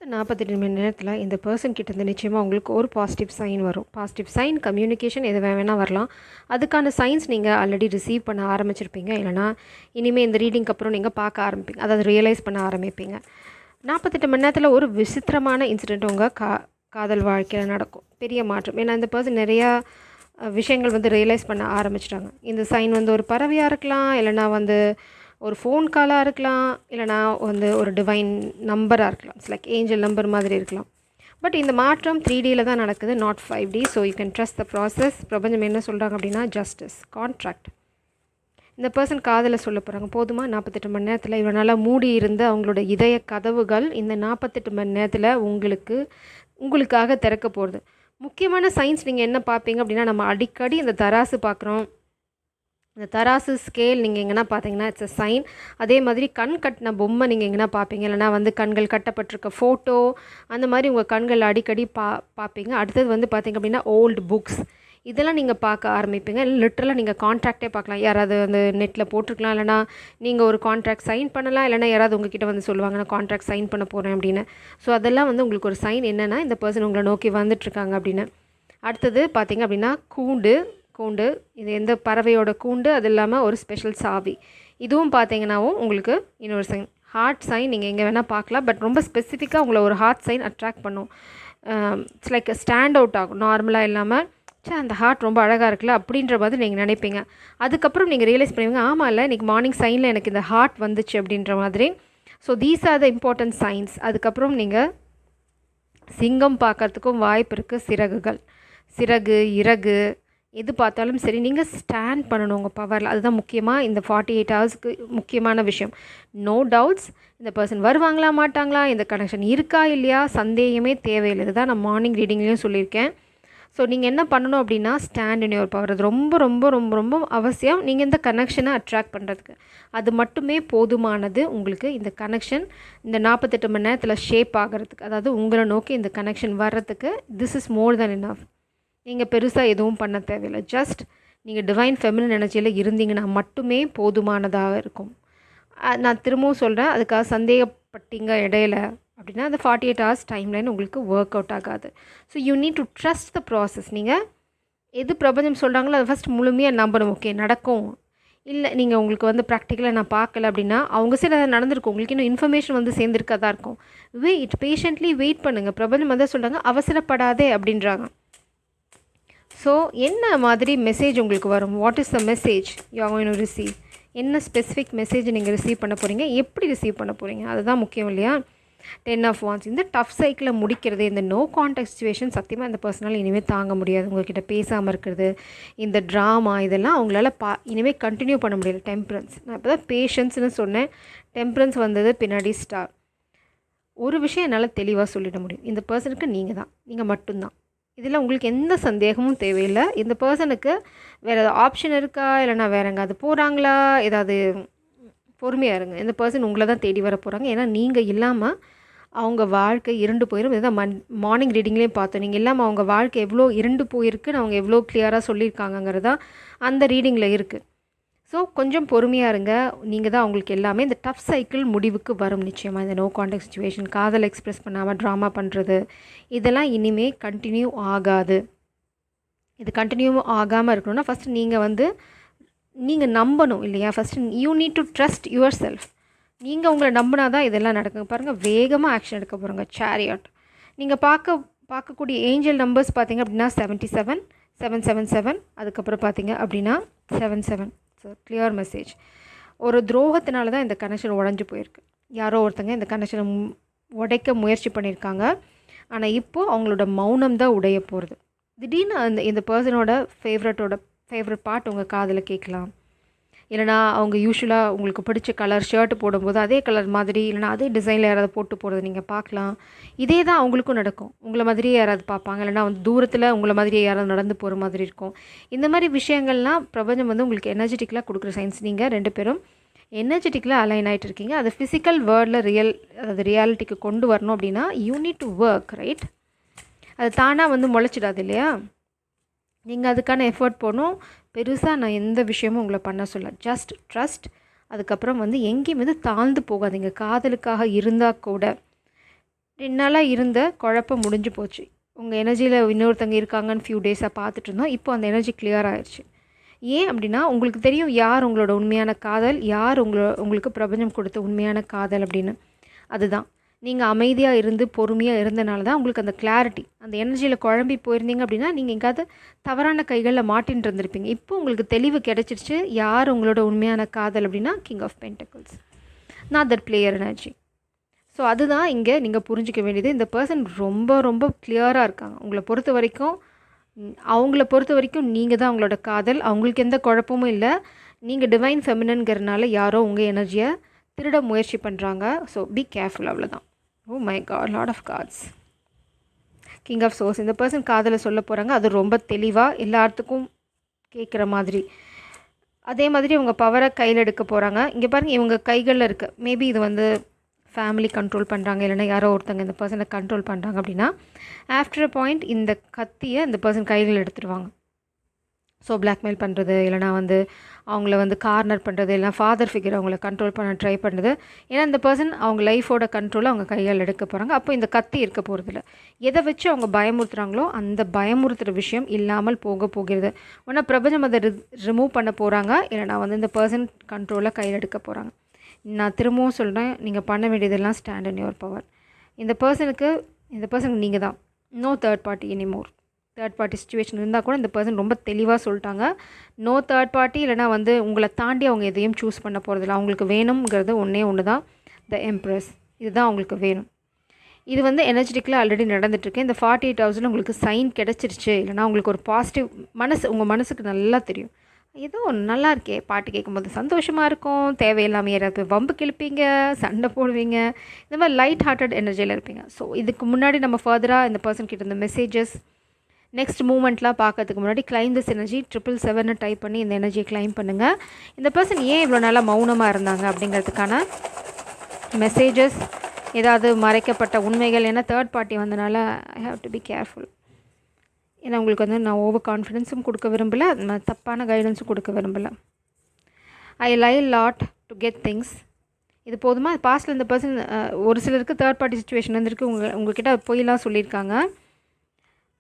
48 மணி நேரத்தில் இந்த பர்சன் கிட்டேருந்து நிச்சயமாக உங்களுக்கு ஒரு பாசிட்டிவ் சைன் வரும். பாசிட்டிவ் சைன் கம்யூனிகேஷன் எது வேணால் வரலாம். அதுக்கான சைன்ஸ் நீங்கள் ஆல்ரெடி ரிசீவ் பண்ண ஆரம்பிச்சிருப்பீங்க. இல்லைனா இனிமேல் இந்த ரீடிங்க்கு அப்புறம் நீங்கள் பார்க்க ஆரம்பிப்பீங்க, அதாவது ரியலைஸ் பண்ண ஆரம்பிப்பீங்க. 48 மணி நேரத்தில் ஒரு விசித்திரமான இன்சிடெண்ட் உங்கள் காதல் வாழ்க்கையில் நடக்கும். பெரிய மாற்றம். ஏன்னா இந்த பர்சன் நிறையா விஷயங்கள் ரியலைஸ் பண்ண ஆரம்பிச்சிட்டாங்க. இந்த சைன் ஒரு பறவையாக இருக்கலாம், இல்லைனா ஒரு ஃபோன் காலாக இருக்கலாம், இல்லைனா ஒரு டிவைன் நம்பராக இருக்கலாம். இட்ஸ் லைக் ஏஞ்சல் நம்பர் மாதிரி இருக்கலாம். பட் இந்த மாற்றம் 3Dயில் தான் நடக்குது, not 5D. So you can trust the process. பிரபஞ்சம் என்ன சொல்கிறாங்க அப்படின்னா, ஜஸ்டிஸ், கான்ட்ராக்ட். இந்த பர்சன் காதலை சொல்ல போகிறாங்க. போதுமா 48 மணி நேரத்தில் இவ்வளோ நாளாக மூடி இருந்த அவங்களோட இதய கதவுகள் இந்த 48 மணி நேரத்தில் உங்களுக்காக திறக்க போகிறது. முக்கியமான சயின்ஸ் நீங்கள் என்ன பார்ப்பீங்க அப்படின்னா, நம்ம அடிக்கடி இந்த தராசு பார்க்குறோம். இந்த தராசு ஸ்கேல் நீங்கள் எங்கன்னா பார்த்தீங்கன்னா இட்ஸ் அ சைன். அதே மாதிரி கண் கட்டின பொம்மை நீங்கள் எங்கன்னா பார்ப்பீங்க, இல்லைனா கண்கள் கட்டப்பட்டிருக்க ஃபோட்டோ, அந்த மாதிரி உங்கள் கண்கள் அடிக்கடி பார்ப்பீங்க. அடுத்தது பார்த்தீங்க அப்படின்னா ஓல்டு புக்ஸ், இதெல்லாம் நீங்கள் பார்க்க ஆரம்பிப்பீங்க. இல்லை லிட்டரலாக நீங்கள் கான்ட்ராக்டே பார்க்கலாம். யாராவது நெட்டில் போட்டிருக்கலாம், இல்லைனா நீங்கள் ஒரு கான்ட்ராக்ட் சைன் பண்ணலாம், இல்லைனா யாராவது உங்ககிட்ட சொல்லுவாங்க நான் கான்ட்ராக்ட் சைன் பண்ண போகிறேன் அப்படின்னு. ஸோ அதெல்லாம் உங்களுக்கு ஒரு சைன் என்னென்னா இந்த பர்சன் உங்களை நோக்கி வந்துட்டுருக்காங்க அப்படின்னு. அடுத்தது பார்த்தீங்க அப்படின்னா கூண்டு, இது எந்த பறவையோட கூண்டு, அது இல்லாமல் ஒரு ஸ்பெஷல் சாவி. இதுவும் பார்த்தீங்கன்னாவும் உங்களுக்கு இன்னொரு சைன். ஹார்ட் சைன் நீங்கள் எங்கே வேணால் பார்க்கலாம், பட் ரொம்ப ஸ்பெசிஃபிக்காக உங்களை ஒரு ஹார்ட் சைன் அட்ராக்ட் பண்ணும். இட்ஸ் லைக் ஸ்டாண்ட் அவுட் ஆகும். நார்மலாக இல்லாமல் அந்த ஹார்ட் ரொம்ப அழகாக இருக்குல்ல அப்படின்ற மாதிரி நீங்கள் நினைப்பீங்க. அதுக்கப்புறம் நீங்கள் ரியலைஸ் பண்ணுவீங்க, ஆமாம் இல்லை இன்றைக்கி மார்னிங் சைனில் எனக்கு இந்த ஹார்ட் வந்துச்சு அப்படின்ற மாதிரி. So these are the important science. அதுக்கப்புறம் நீங்கள் சிங்கம் பார்க்குறதுக்கும் வாய்ப்பு இருக்குது. சிறகு, இறகு, எது பார்த்தாலும் சரி நீங்கள் ஸ்டாண்ட் பண்ணணும் உங்கள் பவரில். அதுதான் முக்கியமாக இந்த 48 ஹவர்ஸ்க்கு முக்கியமான விஷயம். நோ டவுட்ஸ், இந்த பர்சன் வருவாங்களா மாட்டாங்களா, இந்த கனெக்ஷன் இருக்கா இல்லையா, சந்தேகமே தேவையில்லை. இதுதான் நான் மார்னிங் ரீடிங்லேயும் சொல்லியிருக்கேன். ஸோ நீங்கள் என்ன பண்ணணும் அப்படின்னா, ஸ்டாண்ட் இன் யுவர் பவர். அது ரொம்ப ரொம்ப ரொம்ப ரொம்ப அவசியம் நீங்கள் இந்த கனெக்ஷனை அட்ராக்ட் பண்ணுறதுக்கு. அது மட்டுமே போதுமானது உங்களுக்கு இந்த கனெக்ஷன் இந்த 48 மணி நேரத்தில் ஷேப் ஆகிறதுக்கு, அதாவது உங்களை நோக்கி இந்த கனெக்ஷன் வர்றதுக்கு. This is more then enough. நீங்கள் பெருசாக எதுவும் பண்ண தேவையில்லை. ஜஸ்ட் நீங்கள் டிவைன் ஃபெமினின் எனர்ஜியில் இருந்தீங்கன்னா மட்டுமே போதுமானதாக இருக்கும். நான் திரும்பவும் சொல்கிறேன், அதுக்காக சந்தேகப்பட்டீங்க இடையில அப்படின்னா அந்த 48 ஹவர்ஸ் டைம்லைன் உங்களுக்கு ஒர்க் அவுட் ஆகாது. So you need to trust the process. நீங்கள் எது பிரபஞ்சம் சொல்கிறாங்களோ அதை ஃபஸ்ட் முழுமையாக நம்பணும். ஓகே நடக்கும். இல்லை நீங்கள் உங்களுக்கு ப்ராக்டிக்கலாக நான் பார்க்கல அப்படின்னா அவங்க சரி அதை நடந்திருக்கும், உங்களுக்கு இன்னும் இன்ஃபர்மேஷன் சேர்ந்துருக்கா இருக்கும். வெயிட், பேஷண்ட்லி வெயிட் பண்ணுங்கள். பிரபஞ்சம் சொல்கிறாங்க, அவசரப்படாதே அப்படின்றாங்க. ஸோ என்ன மாதிரி மெசேஜ் உங்களுக்கு வரும்? What is the message you are going to receive? என்ன ஸ்பெசிஃபிக் மெசேஜ் நீங்கள் ரிசீவ் பண்ண போகிறீங்க, எப்படி ரிசீவ் பண்ண போகிறீங்க, அதுதான் முக்கியம் இல்லையா? 10 of Wands இந்த டஃப் சைக்கிளை முடிக்கிறது, இந்த நோ கான்டாக்ட் சிச்சுவேஷன் சத்தியமாக இந்த பர்சனால் இனிமேல் தாங்க முடியாது. உங்கள்கிட்ட பேசாமல் இருக்கிறது, இந்த ட்ராமா, இதெல்லாம் அவங்களால இனிமேல் கண்டினியூ பண்ண முடியாது. டெம்பரன்ஸ், நான் இப்போ தான் பேஷன்ஸ்னு சொன்னேன், டெம்பரன்ஸ் வந்தது பின்னாடி ஸ்டார். ஒரு விஷயம் என்னால் தெளிவாக சொல்லிட முடியும், இந்த பர்சனுக்கு நீங்கள் மட்டும்தான். இதில் உங்களுக்கு எந்த சந்தேகமும் தேவையில்லை. இந்த பர்சனுக்கு வேறு ஏதாவது ஆப்ஷன் இருக்கா, இல்லைனா வேறு எங்காவது போகிறாங்களா, ஏதாவது பொறுமையாக இருங்க. இந்த பர்சன் உங்களை தான் தேடி வர போகிறாங்க. ஏன்னா நீங்கள் இல்லாமல் அவங்க வாழ்க்கை இருண்டு போயிடும். இதுதான் மார்னிங் ரீடிங்லேயும் பார்த்தோம். நீங்கள் இல்லாமல் அவங்க வாழ்க்கை எவ்வளோ இருண்டு போயிருக்குன்னு அவங்க எவ்வளோ கிளியராக சொல்லியிருக்காங்கங்கிறது தான் அந்த ரீடிங்கில் இருக்குது. ஸோ கொஞ்சம் பொறுமையாக இருங்க. நீங்கள் தான் அவங்களுக்கு எல்லாமே. இந்த டஃப் சைக்கிள் முடிவுக்கு வரும் நிச்சயமாக. இந்த நோ கான்டாக்ட் சிச்சுவேஷன், காதல் எக்ஸ்ப்ரெஸ் பண்ணாமல் ட்ராமா பண்ணுறது, இதெல்லாம் இனிமேல் கண்டினியூ ஆகாது. இது கண்டினியூ ஆகாமல் இருக்கணும்னா ஃபஸ்ட்டு நீங்கள் நம்பணும் இல்லையா? First you need to trust your self. நீங்கள் உங்களை நம்பினா தான் இதெல்லாம் நடக்குங்க. பாருங்கள், வேகமாக ஆக்ஷன் எடுக்க போகிறாங்க. சேரியட். நீங்கள் பார்க்கக்கூடிய ஏஞ்சல் நம்பர்ஸ் பார்த்தீங்க அப்படின்னா 77, 777, அதுக்கப்புறம் பார்த்தீங்க அப்படின்னா 77. So clear message. ஒரு துரோகத்தினால தான் இந்த கனெக்ஷன் உடஞ்சி போயிருக்கு. யாரோ ஒருத்தங்க இந்த கனெக்ஷனை உடைக்க முயற்சி பண்ணியிருக்காங்க. ஆனால் இப்போது அவங்களோட மௌனம் தான் உடைய போகிறது. திடீர்னு இந்த பர்சனோட ஃபேவரட் பார்ட் உங்கள் காதில் கேட்கலாம். இல்லைனா அவங்க யூஸ்வலாக உங்களுக்கு பிடிச்ச கலர் ஷர்ட்டு போடும்போது அதே கலர் மாதிரி, இல்லைனா அதே டிசைனில் யாராவது போட்டு போகிறது நீங்கள் பார்க்கலாம். இதே தான் அவங்களுக்கும் நடக்கும். உங்களை மாதிரியே யாராவது பார்ப்பாங்க, இல்லைனா தூரத்தில் உங்களை மாதிரியே யாராவது நடந்து போகிற மாதிரி இருக்கும். இந்த மாதிரி விஷயங்கள்லாம் பிரபஞ்சம் உங்களுக்கு எனர்ஜெட்டிக்கலாக கொடுக்குற சயின்ஸ். நீங்கள் 2 பேரும் எனர்ஜெட்டிக்கலாக அலைன் ஆகிட்டு இருக்கீங்க. அது ஃபிசிக்கல் வேர்ல்டில் அதாவது ரியாலிட்டிக்கு கொண்டு வரணும் அப்படின்னா you need to work, right? அது தானாக முளைச்சிடாது இல்லையா? நீங்கள் அதுக்கான எஃபர்ட் போடணும். பெருசாக நான் எந்த விஷயமும் உங்களை பண்ண சொல்ல. Just trust. அதுக்கப்புறம் எங்கேயும் தாழ்ந்து போகாதீங்க. காதலுக்காக இருந்தால் கூட 2 நாளாக இருந்த குழப்பம் முடிஞ்சு போச்சு. உங்கள் எனர்ஜியில் இன்னொருத்தங்க இருக்காங்கன்னு ஃபியூ டேஸாக பார்த்துட்டு இருந்தோம். இப்போ அந்த எனர்ஜி கிளியர் ஆயிடுச்சு. ஏன் அப்படின்னா உங்களுக்கு தெரியும் யார் உங்களோட உண்மையான காதல், யார் உங்களுக்கு பிரபஞ்சம் கொடுத்த உண்மையான காதல் அப்படின்னு. அதுதான் நீங்கள் அமைதியாக இருந்து பொறுமையாக இருந்தனால தான் உங்களுக்கு அந்த கிளாரிட்டி, அந்த எனர்ஜியில் குழம்பி போயிருந்தீங்க அப்படின்னா நீங்கள் எங்கேயாவது தவறான கைகளில் மாட்டின்னு இருந்திருப்பீங்க. இப்போ உங்களுக்கு தெளிவு கிடைச்சிருச்சு யார் உங்களோட உண்மையான காதல் அப்படின்னா king of pentacles, not that player energy. So அதுதான் இங்கே நீங்கள் புரிஞ்சிக்க வேண்டியது. இந்த பர்சன் ரொம்ப ரொம்ப கிளியராக இருக்காங்க உங்களை பொறுத்த வரைக்கும். அவங்கள பொறுத்த வரைக்கும் நீங்கள் தான் அவங்களோட காதல். அவங்களுக்கு எந்த குழப்பமும் இல்லை. நீங்கள் டிவைன் ஃபெமினன்கிறனால யாரோ உங்கள் எனர்ஜியை திருட முயற்சி பண்ணுறாங்க. ஸோ பி கேர்ஃபுல், அவ்வளோதான். Oh my God, lot of cards. King of swords. இந்த பர்சன் காதலை சொல்ல போகிறாங்க. அது ரொம்ப தெளிவாக எல்லாத்துக்கும் கேட்குற மாதிரி. அதே மாதிரி இவங்க பவரை கையில் எடுக்க போகிறாங்க. இங்கே பாருங்கள், இவங்க கைகளில் இருக்குது. மேபி இது வந்து ஃபேமிலி கண்ட்ரோல் பண்ணுறாங்க, இல்லைனா யாரோ ஒருத்தங்க இந்த பர்சனை கண்ட்ரோல் பண்ணுறாங்க அப்படின்னா ஆஃப்டர் அ பாயிண்ட் இந்த கத்தியை இந்த பர்சன் கையில் எடுத்துடுவாங்க. ஸோ பிளாக்மெயில் பண்ணுறது, இல்லைனா வந்து அவங்கள வந்து கார்னர் பண்ணுறது, இல்லைனா ஃபாதர் ஃபிகர் அவங்கள கண்ட்ரோல் பண்ண ட்ரை பண்ணுறது. ஏன்னா இந்த பர்சன் அவங்க லைஃபோட கண்ட்ரோலை அவங்க கையால் எடுக்க போகிறாங்க. அப்போ இந்த கத்தி இருக்க போகிறதில்ல. எதை வச்சு அவங்க பயமுறுத்துகிறாங்களோ அந்த பயமுறுத்துகிற விஷயம் இல்லாமல் போகிறது. ஒன்றா பிரபஞ்சம் அதை ரிமூவ் பண்ண போகிறாங்க, இல்லைனா வந்து இந்த பர்சன் கண்ட்ரோலை கையில் எடுக்க போகிறாங்க. நான் திரும்பவும் சொல்கிறேன், நீங்கள் பண்ண வேண்டியதெல்லாம் ஸ்டாண்ட் இன் யுவர் பவர். இந்த பர்சனுக்கு நீங்கள் தான். No third party anymore. Third party situation இருந்தால் கூட இந்த பர்சன் ரொம்ப தெளிவாக சொல்லிட்டாங்க. நோ தேர்ட் பார்ட்டி, இல்லைனா வந்து உங்களை தாண்டி அவங்க எதையும் சூஸ் பண்ண போகிறதில்ல. அவங்களுக்கு வேணுங்கிறது ஒன்று தான், த எம்ப்ரஸ். இதுதான் அவங்களுக்கு வேணும். இது வந்து எனர்ஜெட்டிக்கலாக ஆல்ரெடி நடந்துகிட்ருக்கு. இந்த 48 ஹவர்ஸில் உங்களுக்கு சைன் கிடச்சிருச்சு, இல்லைனா உங்களுக்கு ஒரு பாசிட்டிவ் உங்கள் மனசுக்கு நல்லா தெரியும். ஏதோ நல்லா இருக்கே, பாட்டு கேட்கும்போது சந்தோஷமாக இருக்கும். தேவையில்லாமல் யாராவது வம்பு கிளப்பீங்க, சண்டை போடுவீங்க, இந்த மாதிரி லைட் ஹார்ட்டட் எனர்ஜியில் இருப்பீங்க. ஸோ இதுக்கு முன்னாடி நம்ம ஃபர்தராக இந்த பர்சன் கிட்ட இந்த மெசேஜஸ், நெக்ஸ்ட் மூமெண்ட்லாம் பார்க்கறதுக்கு முன்னாடி கிளைம் திஸ் எனர்ஜி 777 டைப் பண்ணி இந்த எனர்ஜியை கிளைம் பண்ணுங்கள். இந்த பர்சன் ஏன் இவ்வளோ நாளாக மௌனமாக இருந்தாங்க அப்படிங்கிறதுக்கான மெசேஜஸ், ஏதாவது மறைக்கப்பட்ட உண்மைகள். ஏன்னா தேர்ட் பார்ட்டி வந்தனால I have to be careful. ஏன்னா உங்களுக்கு வந்து நான் ஓவர் கான்ஃபிடென்ஸும் கொடுக்க விரும்பலை, தப்பான கைடன்ஸும் கொடுக்க விரும்பலை. ஐ லை லாட் டு கெட் திங்ஸ். இது போதுமா? பாஸ்ட்டில் இந்த பர்சன் ஒரு சிலருக்கு தேர்ட் பார்ட்டி சுச்சுவேஷன் வந்துருக்கு. உங்ககிட்ட பொய்லாம் சொல்லியிருக்காங்க.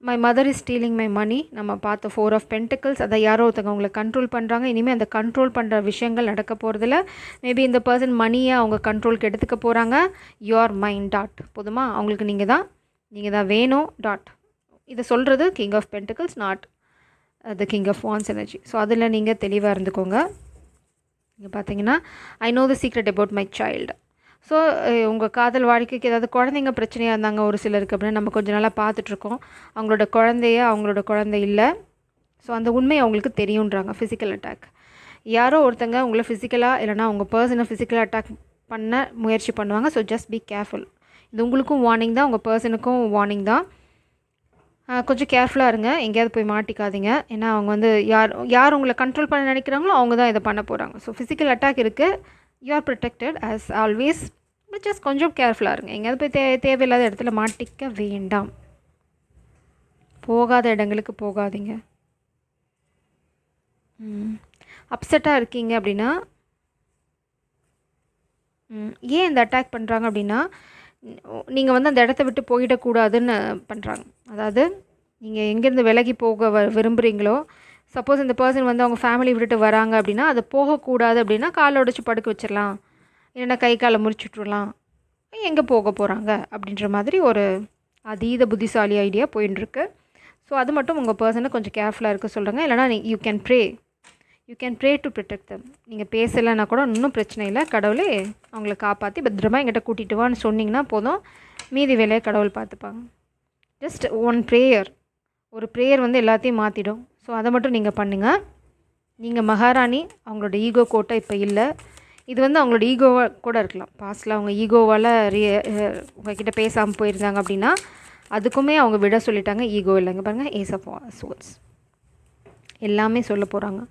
My mother is stealing my money. நம்ம பார்த்த 4 ஆஃப் பென்டிக்கிள்ஸ். அதை யாரோ ஒருத்தங்க உங்களை கண்ட்ரோல் பண்ணுறாங்க. இனிமேல் அந்த கண்ட்ரோல் பண்ணுற விஷயங்கள் நடக்க போகிறதில்ல. மேபி இந்த பர்சன் மணியை அவங்க கண்ட்ரோலுக்கு எடுத்துக்க போகிறாங்க. Your mind dot. போதுமா? அவங்களுக்கு நீங்கள் தான் வேணும் டாட். இதை சொல்கிறது king of pentacles, not the king of wands energy. So அதில் நீங்கள் தெளிவாக இருந்துக்கோங்க. இங்கே பார்த்தீங்கன்னா I know the secret about my child. So உங்கள் காதல் வாழ்க்கைக்கு ஏதாவது குழந்தைங்க பிரச்சனையாக இருந்தாங்க ஒரு சிலருக்கு அப்படின்னா நம்ம கொஞ்சம் நாளாக பார்த்துட்ருக்கோம். அவங்களோட குழந்தை இல்லை. ஸோ அந்த உண்மை அவங்களுக்கு தெரியுன்றாங்க. ஃபிசிக்கல் அட்டாக், யாரோ ஒருத்தங்க உங்களை ஃபிசிக்கலாக இல்லைனா உங்கள் பர்சனை ஃபிசிக்கலாக அட்டாக் பண்ண முயற்சி பண்ணுவாங்க. So just be careful. இது உங்களுக்கும் வார்னிங் தான், உங்கள் பர்சனுக்கும் வார்னிங் தான். கொஞ்சம் கேர்ஃபுல்லாக இருங்க, எங்கேயாவது போய் மாட்டிக்காதீங்க. ஏன்னா அவங்க வந்து யார் உங்களை கண்ட்ரோல் பண்ண நினைக்கிறாங்களோ அவங்க தான் இதை பண்ண போகிறாங்க. ஸோ ஃபிசிக்கல் அட்டாக் இருக்குது. You are protected as always. But just கொஞ்சம் கேர்ஃபுல்லாக இருங்க. எங்கேயாவது போய் தேவையில்லாத இடத்துல மாட்டிக்க வேண்டாம். போகாத இடங்களுக்கு போகாதீங்க. அப்செட்டாக இருக்கீங்க அப்படின்னா ஏன் இந்த அட்டாக் பண்ணுறாங்க அப்படின்னா நீங்கள் வந்து அந்த இடத்த விட்டு போயிடக்கூடாதுன்னு பண்ணுறாங்க. அதாவது நீங்கள் எங்கேருந்து விலகி போக விரும்புகிறீங்களோ, சப்போஸ் இந்த பர்சன் வந்து அவங்க ஃபேமிலி விட்டுட்டு வராங்க அப்படின்னா அது போகக்கூடாது அப்படின்னா காலை உடச்சி படுக்க வச்சிடலாம், இல்லைன்னா கை காலை முறிச்சுட்ருலாம். எங்கே போக போகிறாங்க அப்படின்ற மாதிரி ஒரு அதீத புத்திசாலி ஐடியா போயின்ட்டுருக்கு. ஸோ அது மட்டும் உங்கள் பர்சனை கொஞ்சம் கேர்ஃபுல்லாக இருக்க சொல்கிறாங்க. இல்லைனா you can pray to protect தம். நீங்கள் பேசலைன்னா கூட இன்னும் பிரச்சனை இல்லை, கடவுளே அவங்கள காப்பாற்றி பத்திரமா எங்கிட்ட கூட்டிகிட்டு வான்னு சொன்னிங்கன்னா போதும், மீதி வேலையை கடவுள் பார்த்துப்பாங்க. ஜஸ்ட் ஒரு ப்ரேயர் வந்து எல்லாத்தையும் மாற்றிடும். ஸோ அதை மட்டும் நீங்கள் பண்ணுங்கள். நீங்கள் மகாராணி, அவங்களோட ஈகோ கோட்டை இப்போ இல்லை. இது வந்து அவங்களோட ஈகோவாக கூட இருக்கலாம். பாஸ்ட்டில் அவங்க ஈகோவால் உங்ககிட்ட பேசாமல் போயிருந்தாங்க அப்படின்னா அதுக்குமே அவங்க விட சொல்லிட்டாங்க. ஈகோ இல்லைங்க பாருங்கள், ஏஸ் ஆஃப் சோர்ட்ஸ். எல்லாமே சொல்ல போகிறாங்க,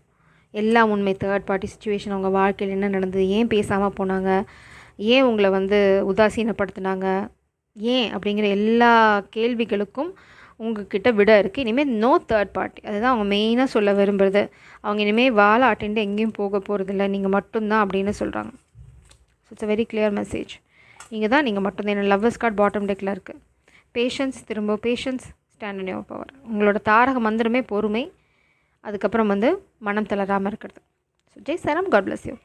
எல்லாம் உண்மை. தேர்ட் பார்ட்டி சுச்சுவேஷன், அவங்க வாழ்க்கையில் என்ன நடந்தது, ஏன் பேசாமல் போனாங்க, ஏன் உங்களை வந்து உதாசீனப்படுத்தினாங்க, ஏன் அப்படிங்கிற எல்லா கேள்விகளுக்கும் உங்ககிட்ட விட இருக்குது. இனிமேல் நோ தேர்ட் பார்ட்டி. அதுதான் அவங்க மெயினாக சொல்ல விரும்புகிறது. அவங்க இனிமேல் வாழை ஆட்டின்ட்டு எங்கேயும் போக போகிறதில்ல, நீங்கள் மட்டும்தான் அப்படின்னு சொல்கிறாங்க. So it's a very clear message. இங்கே தான் நீங்கள் மட்டும்தான். என்ன லவ்வர்ஸ் கார்டு பாட்டம் டெக்கில் இருக்குது. பேஷன்ஸ், திரும்ப patience, stand in your power. உங்களோட தாரக மந்திரமே பொறுமை, அதுக்கப்புறம் வந்து மனம் தளராமல் இருக்கிறது. ஸோ ஜெய் சரம், காட் பிளஸ் யூ.